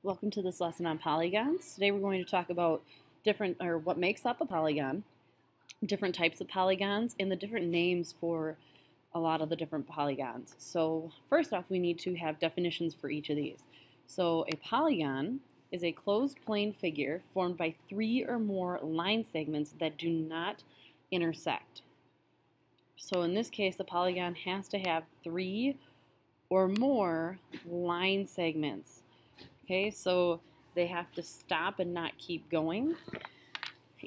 Welcome to this lesson on polygons. Today we're going to talk about what makes up a polygon, different types of polygons, and the different names for a lot of the different polygons. So first off, we need to have definitions for each of these. So a polygon is a closed plane figure formed by three or more line segments that do not intersect. So in this case, a polygon has to have three or more line segments. Okay, so they have to stop and not keep going,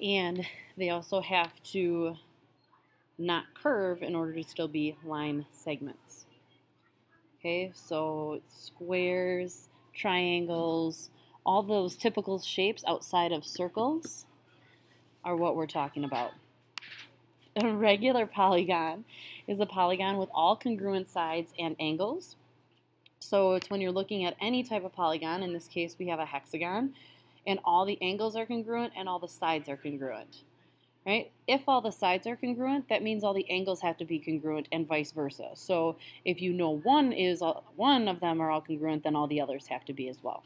and they also have to not curve in order to still be line segments. Okay, so squares, triangles, all those typical shapes outside of circles are what we're talking about. A regular polygon is a polygon with all congruent sides and angles. So it's when you're looking at any type of polygon, in this case we have a hexagon, and all the angles are congruent and all the sides are congruent. Right? If all the sides are congruent, that means all the angles have to be congruent and vice versa. So if you know one of them are all congruent, then all the others have to be as well.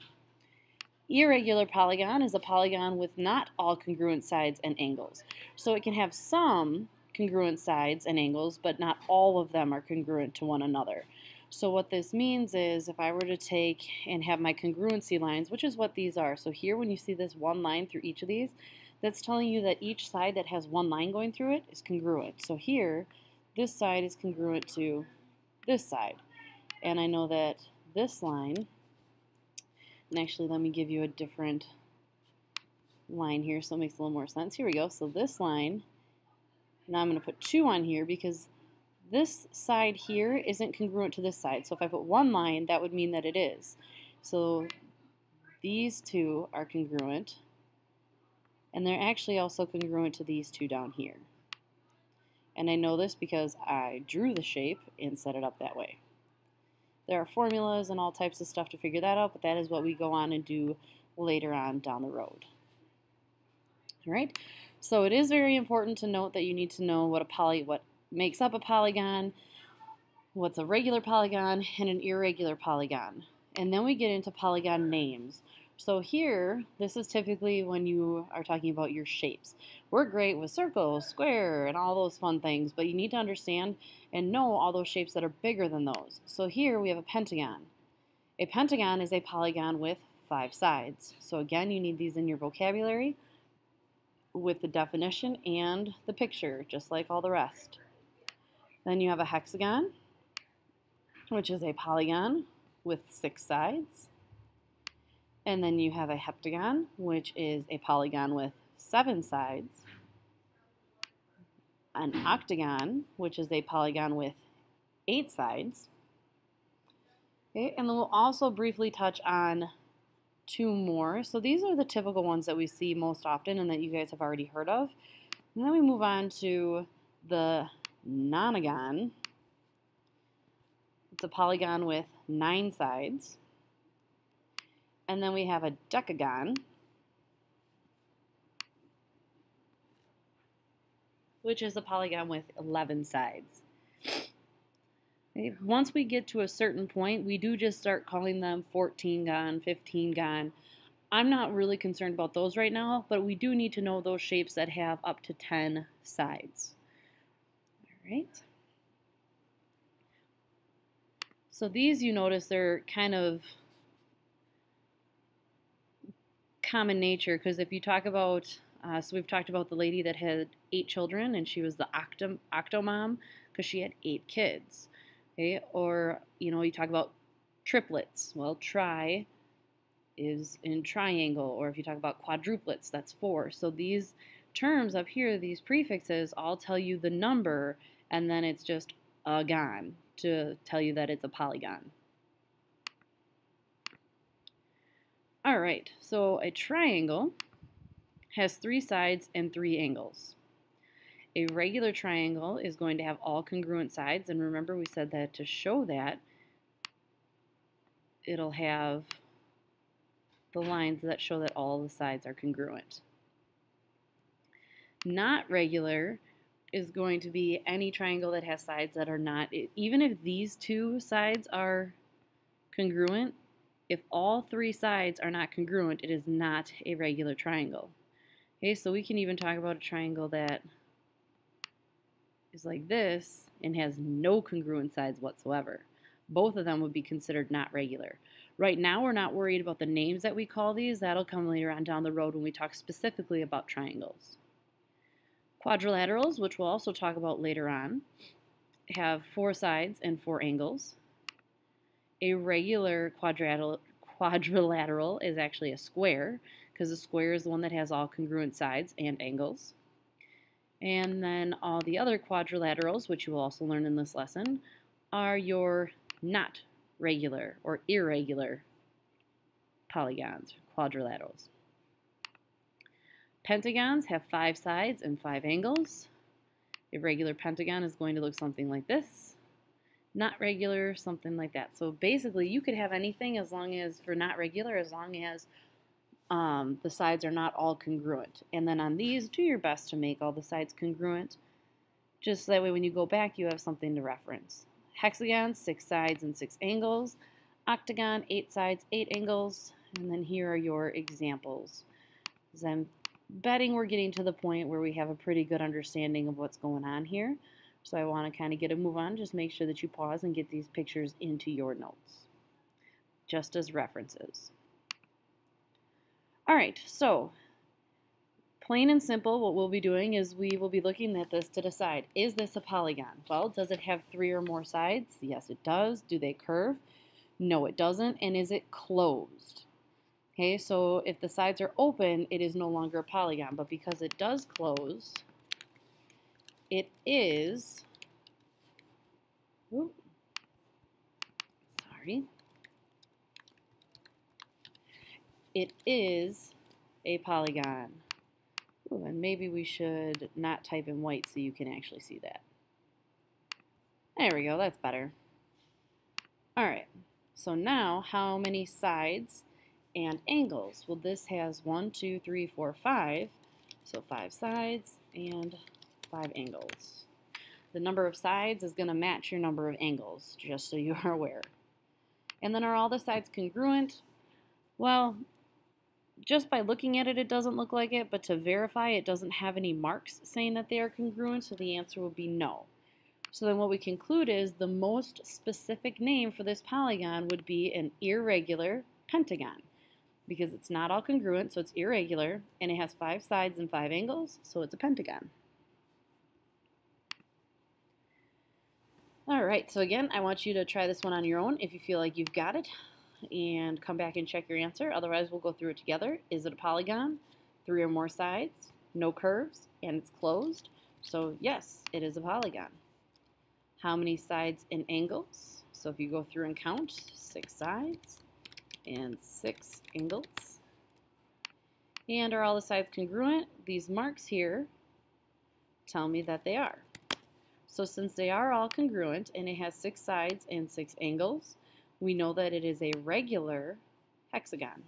Irregular polygon is a polygon with not all congruent sides and angles. So it can have some congruent sides and angles, but not all of them are congruent to one another. So what this means is if I were to take and have my congruency lines, which is what these are. So here when you see this one line through each of these, that's telling you that each side that has one line going through it is congruent. So here, this side is congruent to this side. And I know that this line, and actually let me give you a different line here so it makes a little more sense. Here we go. So this line, now I'm going to put 2 on here because this side here isn't congruent to this side. So if I put one line, that would mean that it is. So these two are congruent, and they're actually also congruent to these two down here. And I know this because I drew the shape and set it up that way. There are formulas and all types of stuff to figure that out, but that is what we go on and do later on down the road. All right? So it is very important to note that you need to know what makes up a polygon, what's a regular polygon, and an irregular polygon. And then we get into polygon names. So here, this is typically when you are talking about your shapes. We're great with circle, square, and all those fun things, but you need to understand and know all those shapes that are bigger than those. So here we have a pentagon. A pentagon is a polygon with 5 sides. So again, you need these in your vocabulary with the definition and the picture, just like all the rest. Then you have a hexagon, which is a polygon with 6 sides. And then you have a heptagon, which is a polygon with 7 sides. An octagon, which is a polygon with 8 sides. Okay, and then we'll also briefly touch on 2 more. So these are the typical ones that we see most often and that you guys have already heard of. And then we move on to the nonagon. It's a polygon with 9 sides. And then we have a decagon, which is a polygon with 11 sides. Okay. Once we get to a certain point, we do just start calling them 14gon, 15gon. I'm not really concerned about those right now, but we do need to know those shapes that have up to 10 sides. All right. So these, you notice, they're kind of common nature, because if you talk about, so we've talked about the lady that had 8 children and she was the octomom because she had 8 kids. Okay? Or, you talk about triplets. Well, tri is in triangle, or if you talk about quadruplets, that's 4. So these terms up here, these prefixes, all tell you the number, and then it's just a gon to tell you that it's a polygon. All right, so a triangle has 3 sides and 3 angles. A regular triangle is going to have all congruent sides, and remember we said that to show that, it'll have the lines that show that all the sides are congruent. Not regular is going to be any triangle that has sides that are not, even if these 2 sides are congruent, If all three sides are not congruent, it is not a regular triangle. Okay, so we can even talk about a triangle that is like this and has no congruent sides whatsoever. Both of them would be considered not regular. Right now, we're not worried about the names that we call these. That'll come later on down the road when we talk specifically about triangles. Quadrilaterals, which we'll also talk about later on, have 4 sides and 4 angles. A regular quadrilateral is actually a square, because a square is the one that has all congruent sides and angles. And then all the other quadrilaterals, which you will also learn in this lesson, are your not regular or irregular polygons, quadrilaterals. Pentagons have 5 sides and 5 angles. A regular pentagon is going to look something like this. Not regular, something like that. So basically, you could have anything as long as, for not regular, as long as the sides are not all congruent. And then on these, do your best to make all the sides congruent. Just that way when you go back, you have something to reference. Hexagon, 6 sides and 6 angles. Octagon, 8 sides, 8 angles. And then here are your examples. As I'm betting we're getting to the point where we have a pretty good understanding of what's going on here. So I want to kind of get a move on. Just make sure that you pause and get these pictures into your notes, just as references. All right, so plain and simple, what we'll be doing is we will be looking at this to decide, is this a polygon? Well, does it have 3 or more sides? Yes, it does. Do they curve? No, it doesn't. And is it closed? Okay, so if the sides are open, it is no longer a polygon. But because it does close, it is, it is a polygon. Ooh, and maybe we should not type in white so you can actually see that. There we go, that's better. All right, so now how many sides and angles? Well, this has 1, 2, 3, 4, 5. So 5 sides and 5 angles. The number of sides is going to match your number of angles, just so you are aware. And then are all the sides congruent? Well, just by looking at it, it doesn't look like it, but to verify, it doesn't have any marks saying that they are congruent, so the answer will be no. So then what we conclude is the most specific name for this polygon would be an irregular pentagon, because it's not all congruent, so it's irregular, and it has 5 sides and 5 angles, so it's a pentagon. All right, so again, I want you to try this one on your own if you feel like you've got it, and come back and check your answer. Otherwise, we'll go through it together. Is it a polygon? 3 or more sides, no curves, and it's closed. So yes, it is a polygon. How many sides and angles? So if you go through and count, 6 sides and 6 angles. And are all the sides congruent? These marks here tell me that they are. So since they are all congruent and it has 6 sides and 6 angles, we know that it is a regular hexagon.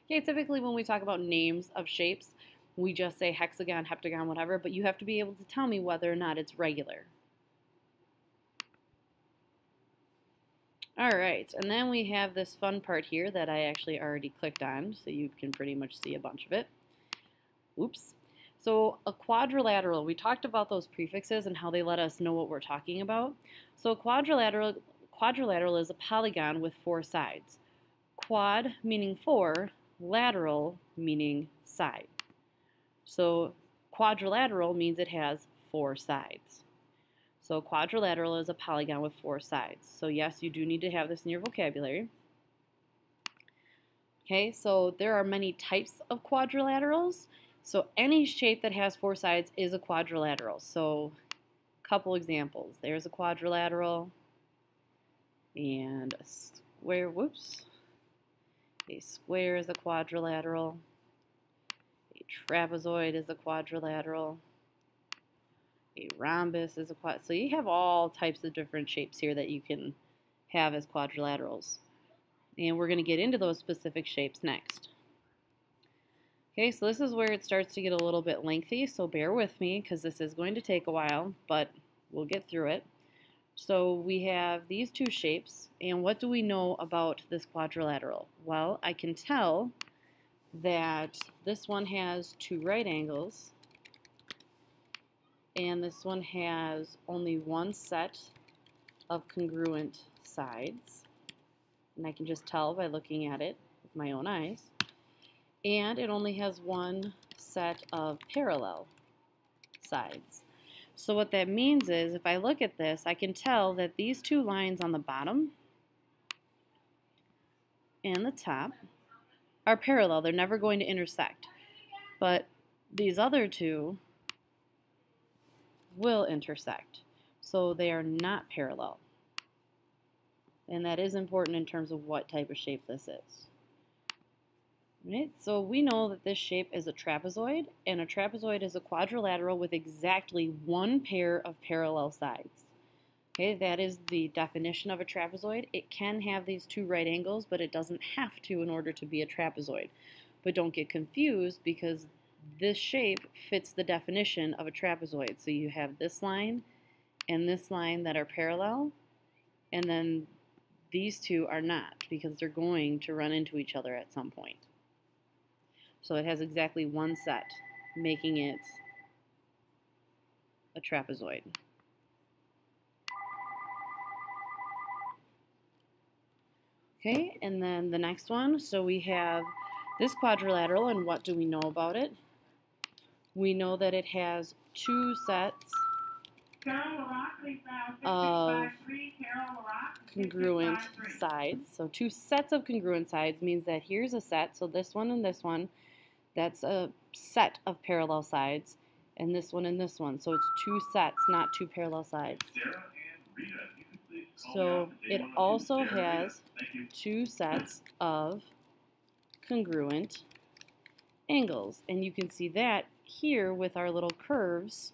Okay, typically when we talk about names of shapes, we just say hexagon, heptagon, whatever, but you have to be able to tell me whether or not it's regular. All right, and then we have this fun part here that I actually already clicked on, so you can pretty much see a bunch of it. Oops. So a quadrilateral, we talked about those prefixes and how they let us know what we're talking about. So a quadrilateral is a polygon with 4 sides. Quad meaning 4, lateral meaning side. So quadrilateral means it has 4 sides. So quadrilateral is a polygon with 4 sides. So yes, you do need to have this in your vocabulary. Okay, so there are many types of quadrilaterals. So any shape that has 4 sides is a quadrilateral. So a couple examples. There's a quadrilateral and a square, A square is a quadrilateral. A trapezoid is a quadrilateral. A rhombus is a quad. So you have all types of different shapes here that you can have as quadrilaterals. And we're going to get into those specific shapes next. Okay, so this is where it starts to get a little bit lengthy, so bear with me because this is going to take a while, but we'll get through it. So we have these two shapes, and what do we know about this quadrilateral? Well, I can tell that this one has two right angles, and this one has only one set of congruent sides, and I can just tell by looking at it with my own eyes. And it only has one set of parallel sides. So what that means is, if I look at this, I can tell that these two lines on the bottom and the top are parallel. They're never going to intersect. But these other two will intersect. So they are not parallel. And that is important in terms of what type of shape this is. Right? So we know that this shape is a trapezoid, and a trapezoid is a quadrilateral with exactly one pair of parallel sides. Okay, that is the definition of a trapezoid. It can have these two right angles, but it doesn't have to in order to be a trapezoid. But don't get confused, because this shape fits the definition of a trapezoid. So you have this line and this line that are parallel, and then these two are not, because they're going to run into each other at some point. So it has exactly one set, making it a trapezoid. Okay, and then the next one, so we have this quadrilateral, and what do we know about it? We know that it has two sets of congruent sides. So two sets of congruent sides means that here's a set, so this one and this one, that's a set of parallel sides, and this one and this one. So it's two sets, not two parallel sides. So it also has two sets of congruent angles, and you can see that here with our little curves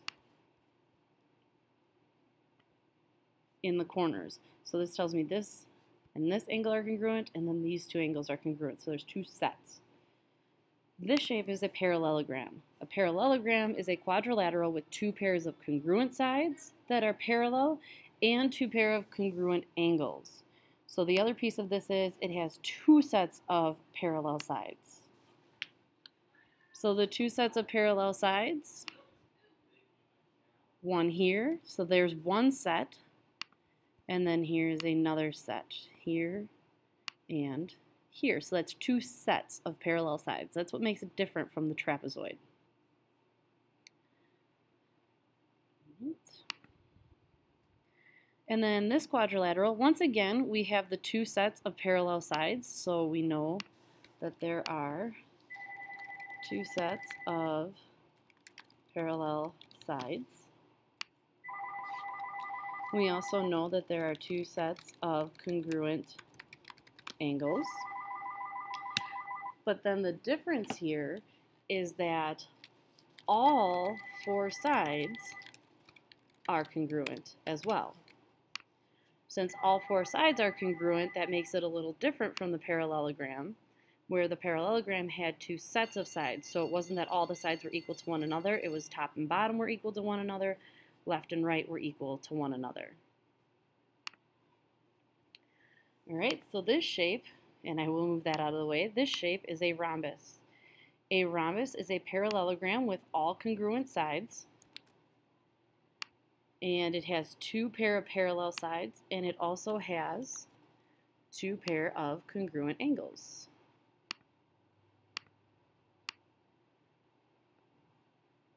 in the corners. So this tells me this and this angle are congruent, and then these two angles are congruent. So there's two sets. This shape is a parallelogram. A parallelogram is a quadrilateral with two pairs of congruent sides that are parallel and two pair of congruent angles. So the other piece of this is it has two sets of parallel sides. So the two sets of parallel sides, one here, so there's one set, and then here's another set here and here. So that's two sets of parallel sides. That's what makes it different from the trapezoid. And then this quadrilateral, once again, we have the two sets of parallel sides. So we know that there are two sets of parallel sides. We also know that there are two sets of congruent angles. But then the difference here is that all four sides are congruent as well. Since all four sides are congruent, that makes it a little different from the parallelogram, where the parallelogram had two sets of sides. So it wasn't that all the sides were equal to one another. It was top and bottom were equal to one another, left and right were equal to one another. All right, so this shape, and I will move that out of the way, this shape is a rhombus. A rhombus is a parallelogram with all congruent sides, and it has two pair of parallel sides, and it also has two pair of congruent angles.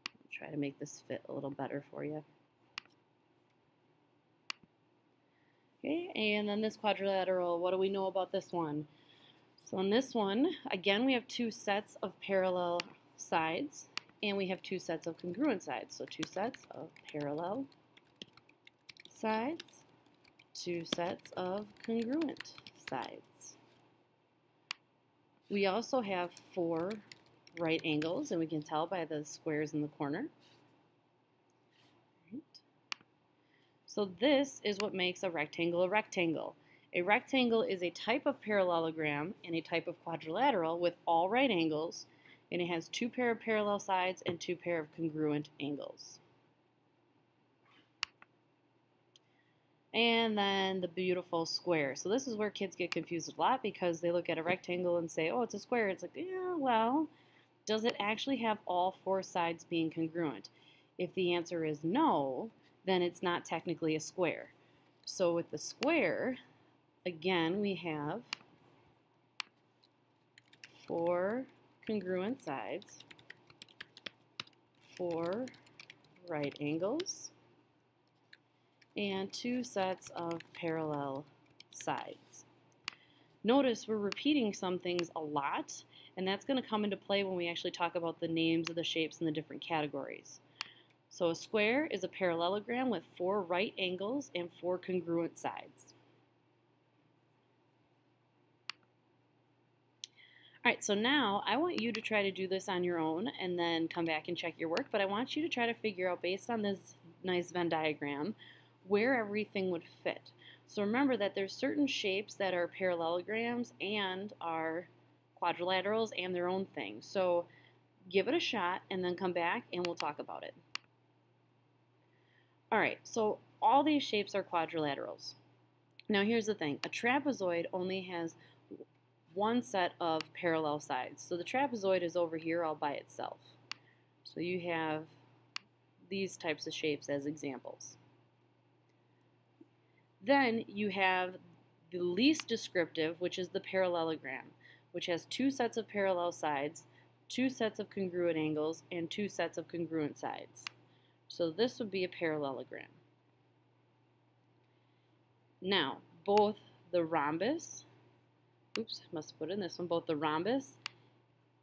I'll try to make this fit a little better for you. Okay, and then this quadrilateral, what do we know about this one? So in this one, again, we have two sets of parallel sides, and we have two sets of congruent sides. So two sets of parallel sides, two sets of congruent sides. We also have four right angles, and we can tell by the squares in the corner. Right. So this is what makes a rectangle a rectangle. A rectangle is a type of parallelogram and a type of quadrilateral with all right angles, and it has two pair of parallel sides and two pair of congruent angles. And then the beautiful square. So this is where kids get confused a lot because they look at a rectangle and say, oh, it's a square. It's like, yeah, well, does it actually have all four sides being congruent? If the answer is no, then it's not technically a square. So with the square, again, we have four congruent sides, four right angles, and two sets of parallel sides. Notice we're repeating some things a lot, and that's going to come into play when we actually talk about the names of the shapes in the different categories. So a square is a parallelogram with four right angles and four congruent sides. All right, so now I want you to try to do this on your own and then come back and check your work, but I want you to try to figure out, based on this nice Venn diagram, where everything would fit. So remember that there's certain shapes that are parallelograms and are quadrilaterals and their own thing. So give it a shot and then come back and we'll talk about it. All right, so all these shapes are quadrilaterals. Now here's the thing, a trapezoid only has one set of parallel sides. So the trapezoid is over here all by itself. So you have these types of shapes as examples. Then you have the least descriptive, which is the parallelogram, which has two sets of parallel sides, two sets of congruent angles, and two sets of congruent sides. So this would be a parallelogram. Now, both the rhombus, both the rhombus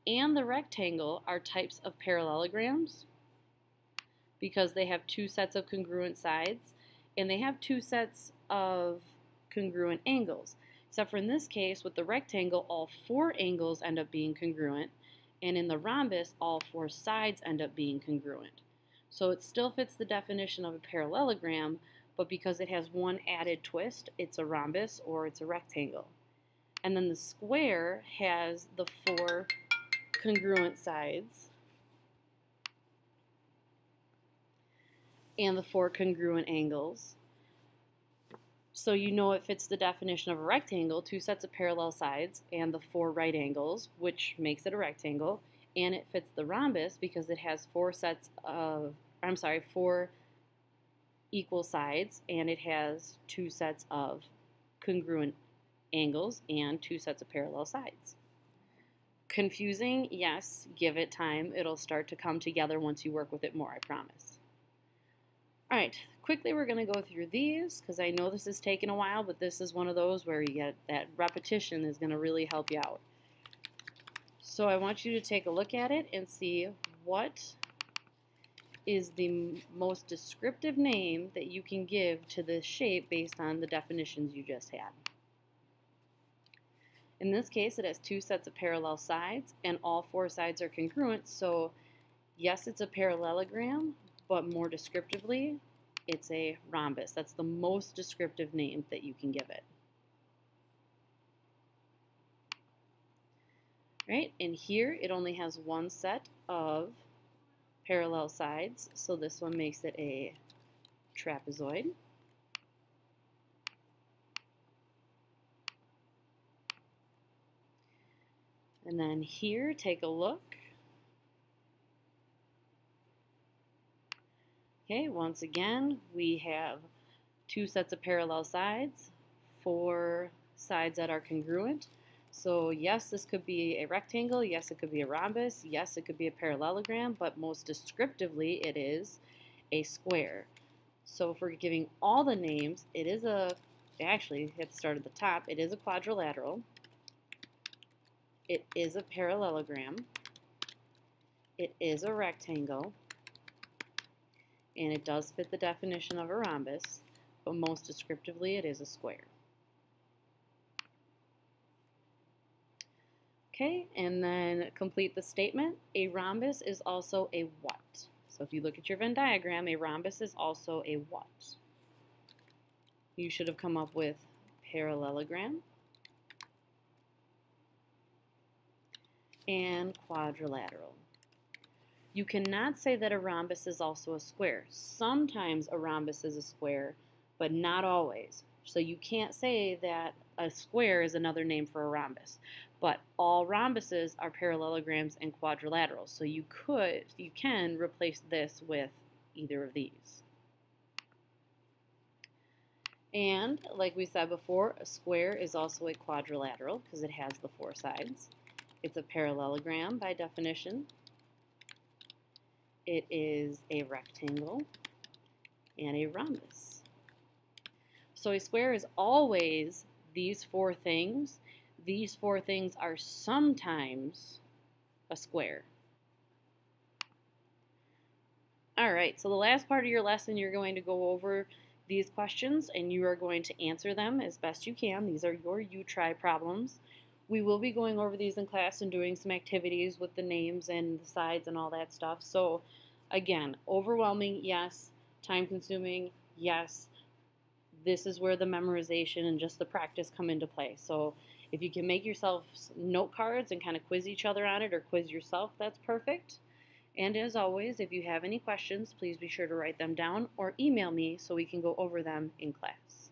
and the rectangle are types of parallelograms because they have two sets of congruent sides and they have two sets of congruent angles. Except for in this case, with the rectangle, all four angles end up being congruent, and in the rhombus, all four sides end up being congruent. So it still fits the definition of a parallelogram, but because it has one added twist, it's a rhombus or it's a rectangle. And then the square has the four congruent sides and the four congruent angles. So you know it fits the definition of a rectangle, two sets of parallel sides and the four right angles, which makes it a rectangle. And it fits the rhombus because it has four equal sides and it has two sets of congruent angles and two sets of parallel sides. Confusing? Yes, give it time. It'll start to come together once you work with it more, I promise. All right, quickly we're going to go through these because I know this is taking a while, but this is one of those where you get that repetition is going to really help you out. So I want you to take a look at it and see what is the most descriptive name that you can give to this shape based on the definitions you just had. In this case, it has two sets of parallel sides, and all four sides are congruent, so yes, it's a parallelogram, but more descriptively, it's a rhombus. That's the most descriptive name that you can give it. Right, and here it only has one set of parallel sides, so this one makes it a trapezoid. And then here, take a look. Okay, once again, we have two sets of parallel sides, four sides that are congruent. So yes, this could be a rectangle, yes, it could be a rhombus, yes, it could be a parallelogram, but most descriptively, it is a square. So if we're giving all the names, it is actually, let's start at the top, it is a quadrilateral, it is a parallelogram, it is a rectangle, and it does fit the definition of a rhombus, but most descriptively it is a square. Okay, and then complete the statement. A rhombus is also a what? So if you look at your Venn diagram, a rhombus is also a what? You should have come up with parallelogram and quadrilateral. You cannot say that a rhombus is also a square. Sometimes a rhombus is a square, but not always. So you can't say that a square is another name for a rhombus. But all rhombuses are parallelograms and quadrilaterals. So you can replace this with either of these. And like we said before, a square is also a quadrilateral because it has the 4 sides. It's a parallelogram by definition. It is a rectangle and a rhombus. So a square is always these 4 things. These 4 things are sometimes a square. All right, so the last part of your lesson, you're going to go over these questions and you are going to answer them as best you can. These are your you-try problems. We will be going over these in class and doing some activities with the names and the sides and all that stuff. So again, overwhelming, yes. Time-consuming, yes. This is where the memorization and just the practice come into play. So if you can make yourself note cards and kind of quiz each other on it or quiz yourself, that's perfect. And as always, if you have any questions, please be sure to write them down or email me so we can go over them in class.